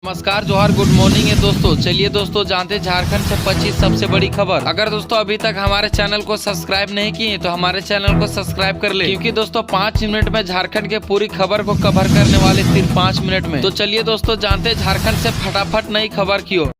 नमस्कार, जोहार, good morning है दोस्तों। चलिए दोस्तों जानते झारखंड से 25 सबसे बड़ी खबर। अगर दोस्तों अभी तक हमारे चैनल को सब्सक्राइब नहीं किए तो हमारे चैनल को सब्सक्राइब कर ले, क्योंकि दोस्तों 5 मिनट में झारखंड के पूरी खबर को कवर करने वाले सिर्फ 5 मिनट में। तो चलिए दोस्तों जानते झारखंड से फटाफट नई खबर की ओर।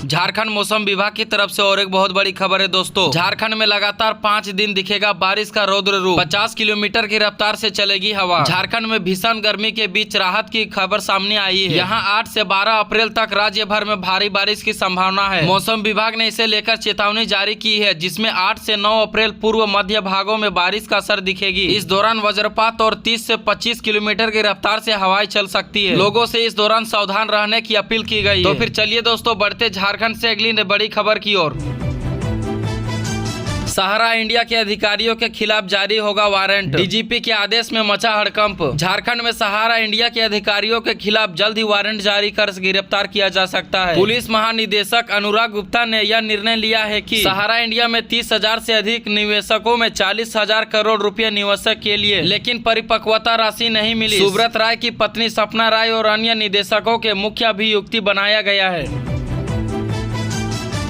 झारखंड मौसम विभाग की तरफ से और एक बहुत बड़ी खबर है दोस्तों। झारखंड में लगातार 5 दिन दिखेगा बारिश का रौद्र रूप। 50 किलोमीटर की रफ्तार से चलेगी हवा। झारखंड में भीषण गर्मी के बीच राहत की खबर सामने आई है। यहाँ 8 से 12 अप्रैल तक राज्य भर में भारी बारिश की संभावना है। मौसम विभाग ने इसे लेकर चेतावनी जारी की है, जिसमें 8 से 9 अप्रैल पूर्व मध्य भागों में बारिश का असर दिखेगी। इस दौरान वज्रपात और 30 से 25 किलोमीटर की रफ्तार से हवाएं चल सकती है। लोगों से इस दौरान सावधान रहने की अपील की गई है। तो फिर चलिए दोस्तों बढ़ते झारखंड से अगली बड़ी खबर की ओर। सहारा इंडिया के अधिकारियों के खिलाफ जारी होगा वारंट। डीजीपी के आदेश में मचा हड़कंप। झारखंड में सहारा इंडिया के अधिकारियों के खिलाफ जल्द ही वारंट जारी कर गिरफ्तार किया जा सकता है। पुलिस महानिदेशक अनुराग गुप्ता ने यह निर्णय लिया है कि सहारा इंडिया में 30,000 से अधिक निवेशकों में 40,000 करोड़ रुपए निवेशक के लिए, लेकिन परिपक्वता राशि नहीं मिली। सुब्रत राय की पत्नी सपना राय और अन्य निदेशकों के मुख्य अभियुक्ति बनाया गया है।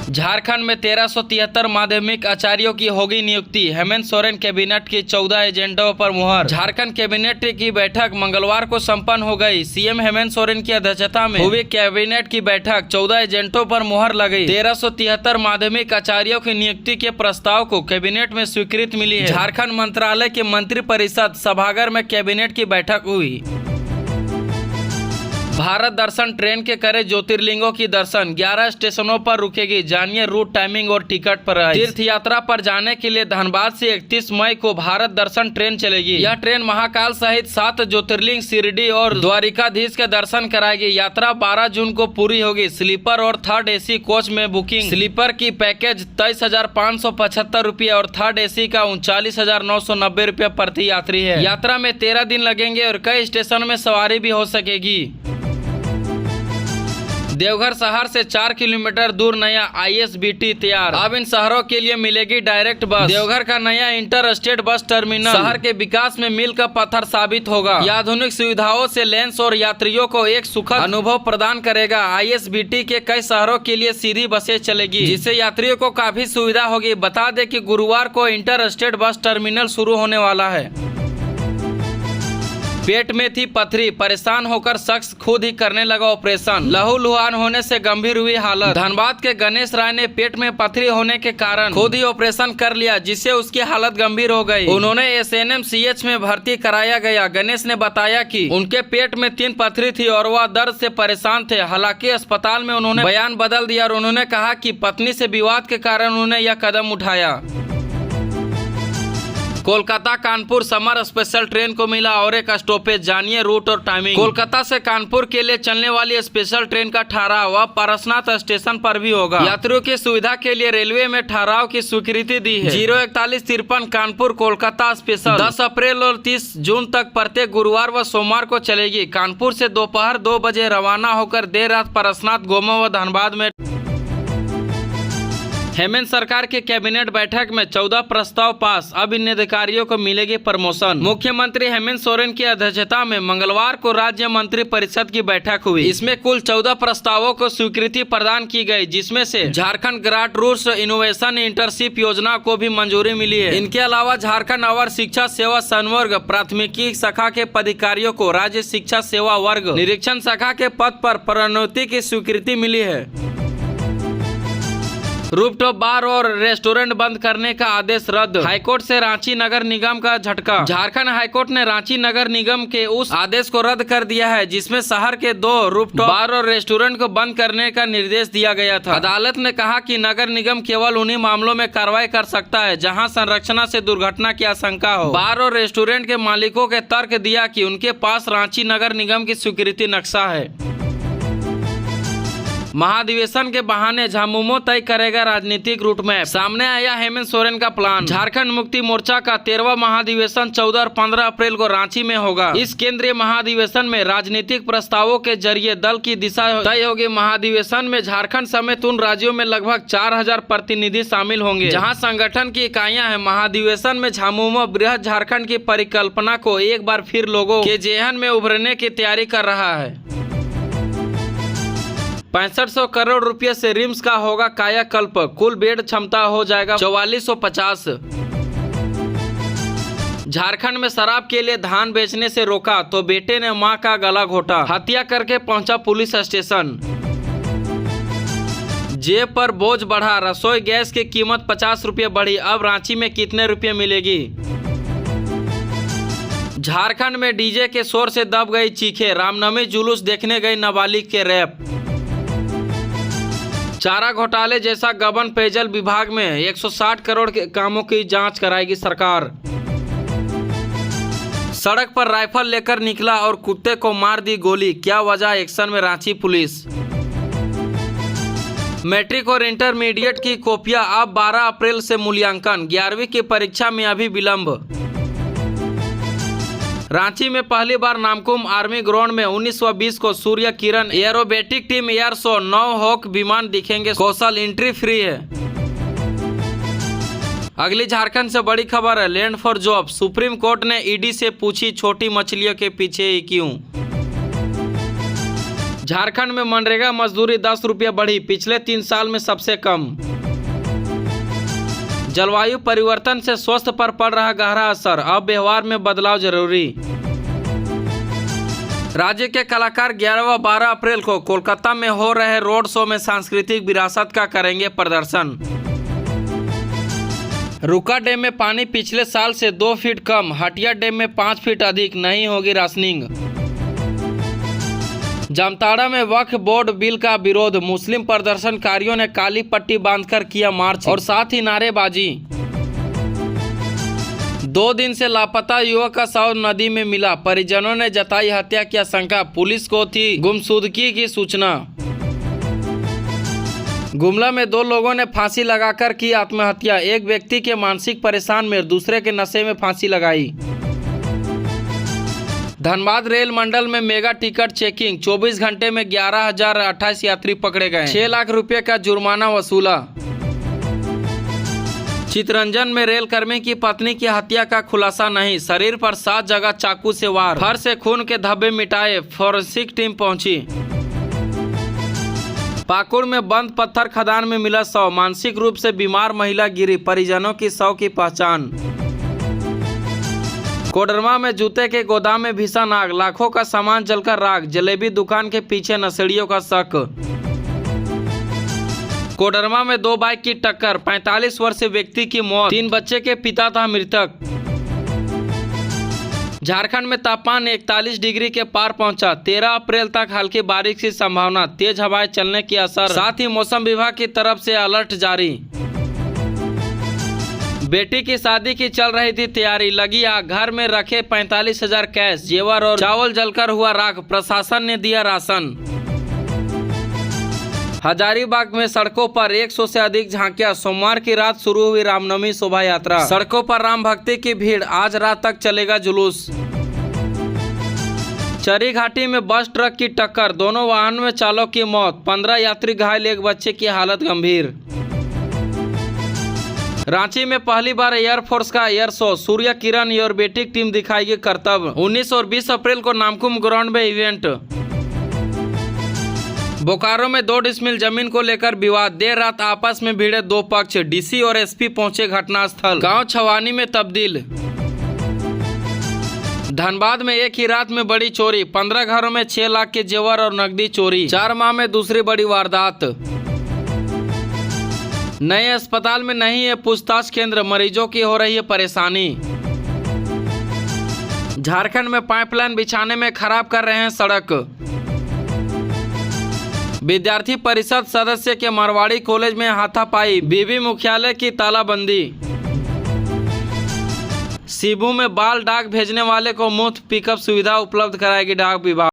झारखंड में 1373 माध्यमिक आचार्यों की होगी नियुक्ति। हेमंत सोरेन कैबिनेट की 14 एजेंडों पर मुहर। झारखंड कैबिनेट की बैठक मंगलवार को संपन्न हो गई। सीएम हेमंत सोरेन की अध्यक्षता में हुई कैबिनेट की बैठक 14 एजेंडों पर मुहर लगी। 1373 माध्यमिक आचार्यों की नियुक्ति के प्रस्ताव को कैबिनेट में स्वीकृति मिली है। झारखंड मंत्रालय के मंत्रिपरिषद सभागार में कैबिनेट की बैठक हुई। भारत दर्शन ट्रेन के करे ज्योतिर्लिंगों की दर्शन। 11 स्टेशनों पर रुकेगी। जानिए रूट, टाइमिंग और टिकट प्राइस। तीर्थ यात्रा पर जाने के लिए धनबाद से 31 मई को भारत दर्शन ट्रेन चलेगी। यह ट्रेन महाकाल सहित 7 ज्योतिर्लिंग, शिरडी और द्वारिकाधीश के दर्शन कराएगी। यात्रा 12 जून को पूरी होगी। स्लीपर और थर्ड एसी कोच में बुकिंग। स्लीपर की पैकेज 23,575 रुपये और थर्ड एसी का 39,990 रुपये प्रति यात्री है। यात्रा में 13 दिन लगेंगे और कई स्टेशन में सवारी भी हो सकेगी। देवघर शहर से 4 किलोमीटर दूर नया ISBT तैयार। अब इन शहरों के लिए मिलेगी डायरेक्ट बस। देवघर का नया इंटर स्टेट बस टर्मिनल शहर के विकास में मील का पत्थर साबित होगा। यह आधुनिक सुविधाओं से लैंस और यात्रियों को एक सुखद अनुभव प्रदान करेगा। ISBT के कई शहरों के लिए सीधी बसें चलेगी, जिससे यात्रियों को काफी सुविधा होगी। बता दें कि गुरुवार को इंटर स्टेट बस टर्मिनल शुरू होने वाला है। पेट में थी पथरी, परेशान होकर शख्स खुद ही करने लगा ऑपरेशन। लहूलुहान होने से गंभीर हुई हालत। धनबाद के गणेश राय ने पेट में पथरी होने के कारण खुद ही ऑपरेशन कर लिया, जिससे उसकी हालत गंभीर हो गई। उन्होंने SNMCH में भर्ती कराया गया। गणेश ने बताया कि उनके पेट में 3 पथरी थी और वह दर्द से परेशान थे। हालांकि अस्पताल में उन्होंने बयान बदल दिया और उन्होंने कहा कि पत्नी से विवाद के कारण उन्होंने यह कदम उठाया। Kolkata Kanpur summer special train को मिला और एक स्टॉपेज। जानिए रूट और टाइमिंग। कोलकाता से कानपुर के लिए चलने वाली स्पेशल ट्रेन का ठहराव अब पारसनाथ स्टेशन पर भी होगा। यात्रियों की सुविधा के लिए रेलवे में ठहराव की स्वीकृति दी है। 04153 कानपुर कोलकाता स्पेशल 10 अप्रैल और 30 जून तक प्रत्येक गुरुवार व सोमवार को चलेगी। कानपुर से दोपहर 2 बजे रवाना होकर देर रात पारसनाथ, गोमो व धनबाद में। हेमंत सरकार के कैबिनेट बैठक में 14 प्रस्ताव पास। अब इन अधिकारियों को मिलेगी प्रमोशन। मुख्यमंत्री हेमंत सोरेन की अध्यक्षता में मंगलवार को राज्य मंत्री परिषद की बैठक हुई। इसमें कुल 14 प्रस्तावों को स्वीकृति प्रदान की गई, जिसमें से Jharkhand grant roots innovation internship योजना को भी मंजूरी मिली है। इनके अलावा झारखंड अवर शिक्षा सेवा संवर्ग प्राथमिकी शाखा के पदाधिकारियों को राज्य शिक्षा सेवा वर्ग निरीक्षण शाखा के पद पर प्रोन्नति की स्वीकृति मिली है। रूफटॉप बार और रेस्टोरेंट बंद करने का आदेश रद्द। हाईकोर्ट से रांची नगर निगम का झटका। झारखंड हाईकोर्ट ने रांची नगर निगम के उस आदेश को रद्द कर दिया है, जिसमें शहर के 2 रूफटॉप बार और रेस्टोरेंट को बंद करने का निर्देश दिया गया था। अदालत ने कहा कि नगर निगम केवल उन्हीं मामलों में कार्रवाई कर सकता है जहां संरचना से दुर्घटना की आशंका हो। बार और रेस्टोरेंट के मालिकों के तर्क दिया कि उनके पास रांची नगर निगम की स्वीकृति नक्शा है। महाधिवेशन के बहाने झामुमो तय करेगा राजनीतिक रूट मैप। सामने आया हेमंत सोरेन का प्लान। झारखंड मुक्ति मोर्चा का 13वां महाधिवेशन 14 और 15 अप्रैल को रांची में होगा। इस केंद्रीय महाधिवेशन में राजनीतिक प्रस्तावों के जरिए दल की दिशा तय होगी। महाधिवेशन में झारखंड समेत उन राज्यों में लगभग 4000 प्रतिनिधि शामिल होंगे जहां संगठन की इकाइयां हैं। महाधिवेशन में झामुमो बृहद झारखंड की परिकल्पना को एक बार फिर लोगों के जेहन में उभरने की तैयारी कर रहा है। 6500 करोड़ रुपए से रिम्स का होगा कायाकल्प। कुल बेड क्षमता हो जाएगा 4450। झारखंड में शराब के लिए धान बेचने से रोका तो बेटे ने मां का गला घोटा। हत्या करके पहुंचा पुलिस स्टेशन। जेब पर बोझ बढ़ा। रसोई गैस की कीमत 50 रुपये बढ़ी। अब रांची में कितने रुपये मिलेगी? झारखंड में डीजे के शोर से दब गई चीखें। रामनवमी जुलूस देखने गई नाबालिग के रैप। चारा घोटाले जैसा गबन पेयजल विभाग में 160 करोड़ के कामों की जांच कराएगी सरकार। सड़क पर राइफल लेकर निकला और कुत्ते को मार दी गोली। क्या वजह? एक्शन में रांची पुलिस। मैट्रिक और इंटरमीडिएट की कॉपियां अब 12 अप्रैल से मूल्यांकन। 11वीं की परीक्षा में अभी विलंब। रांची में पहली बार नामकुम आर्मी ग्राउंड में 1920 को Surya Kiran aerobatic team air show 9 Hawk विमान दिखेंगे। कौशल एंट्री फ्री है। अगली झारखंड से बड़ी खबर है। Land for job. Supreme court ने ईडी से पूछी छोटी मछलियों के पीछे ही क्यों। झारखंड में मनरेगा मजदूरी 10 रुपये बढ़ी। पिछले 3 साल में सबसे कम। जलवायु परिवर्तन से स्वास्थ्य पर पड़ रहा गहरा असर। अब व्यवहार में बदलाव जरूरी। राज्य के कलाकार 11 व 12 अप्रैल को कोलकाता में हो रहे रोड शो में सांस्कृतिक विरासत का करेंगे प्रदर्शन। रुका डैम में पानी पिछले साल से 2 फीट कम। हटिया डैम में 5 फीट अधिक। नहीं होगी राशनिंग। जामताड़ा में वक्फ बोर्ड बिल का विरोध। मुस्लिम प्रदर्शनकारियों ने काली पट्टी बांधकर किया मार्च और साथ ही नारेबाजी। 2 दिन से लापता युवक का शव नदी में मिला। परिजनों ने जताई हत्या की आशंका। पुलिस को थी गुमशुदगी की सूचना। गुमला में 2 लोगों ने फांसी लगाकर की आत्महत्या। एक व्यक्ति के मानसिक परेशान में, दूसरे के नशे में फांसी लगाई। धनबाद रेल मंडल में मेगा टिकट चेकिंग। 24 घंटे में 11,028 यात्री पकड़े गए। 6 लाख रुपए का जुर्माना वसूला। चितरंजन में रेल कर्मी की पत्नी की हत्या का खुलासा नहीं। शरीर पर 7 जगह चाकू से वार। फर से खून के धब्बे मिटाए। फोरेंसिक टीम पहुंची। पाकुड़ में बंद पत्थर खदान में मिला शव। मानसिक रूप से बीमार महिला गिरी। परिजनों की शव की पहचान। कोडरमा में जूते के गोदाम में भीषण आग। लाखों का सामान जलकर राख। जलेबी दुकान के पीछे नशेड़ियों का शक। कोडरमा में 2 बाइक की टक्कर। 45 वर्षीय व्यक्ति की मौत। 3 बच्चे के पिता था मृतक। झारखंड में तापमान 41 डिग्री के पार पहुंचा। 13 अप्रैल तक हल्की बारिश की संभावना। तेज हवाएं चलने की असर। साथ ही मौसम विभाग की तरफ से अलर्ट जारी। बेटी की शादी की चल रही थी तैयारी। लगी आग। घर में रखे 45,000 कैश, जेवर और चावल जलकर हुआ राख। प्रशासन ने दिया राशन। हजारीबाग में सड़कों पर 100 से अधिक झांकियां। सोमवार की रात शुरू हुई रामनवमी शोभा यात्रा। सड़कों पर राम भक्ति की भीड़। आज रात तक चलेगा जुलूस। चरी घाटी में बस ट्रक की टक्कर। दोनों वाहन में चालक की मौत। 15 यात्री घायल। एक बच्चे की हालत गंभीर। रांची में पहली बार एयरफोर्स का एयर शो। सूर्य किरण एरोबेटिक टीम दिखाएगी करतब। 19 और 20 अप्रैल को नामकुम ग्राउंड में इवेंट। बोकारो में 2 डिसमिल जमीन को लेकर विवाद। देर रात आपस में भिड़े 2 पक्ष। डीसी और एसपी पहुंचे घटनास्थल। गांव छवानी में तब्दील। धनबाद में एक ही रात में बड़ी चोरी। 15 घरों में 6 लाख के जेवर और नकदी चोरी। 4 माह में दूसरी बड़ी वारदात। नए अस्पताल में नहीं है पूछताछ केंद्र। मरीजों की हो रही है परेशानी। झारखंड में पाइपलाइन बिछाने में खराब कर रहे हैं सड़क। विद्यार्थी परिषद सदस्य के मारवाड़ी कॉलेज में हाथापाई। बीबी मुख्यालय की तालाबंदी। सीबू में बाल डाक भेजने वाले को मुफ्त पिकअप सुविधा उपलब्ध कराएगी डाक विभाग।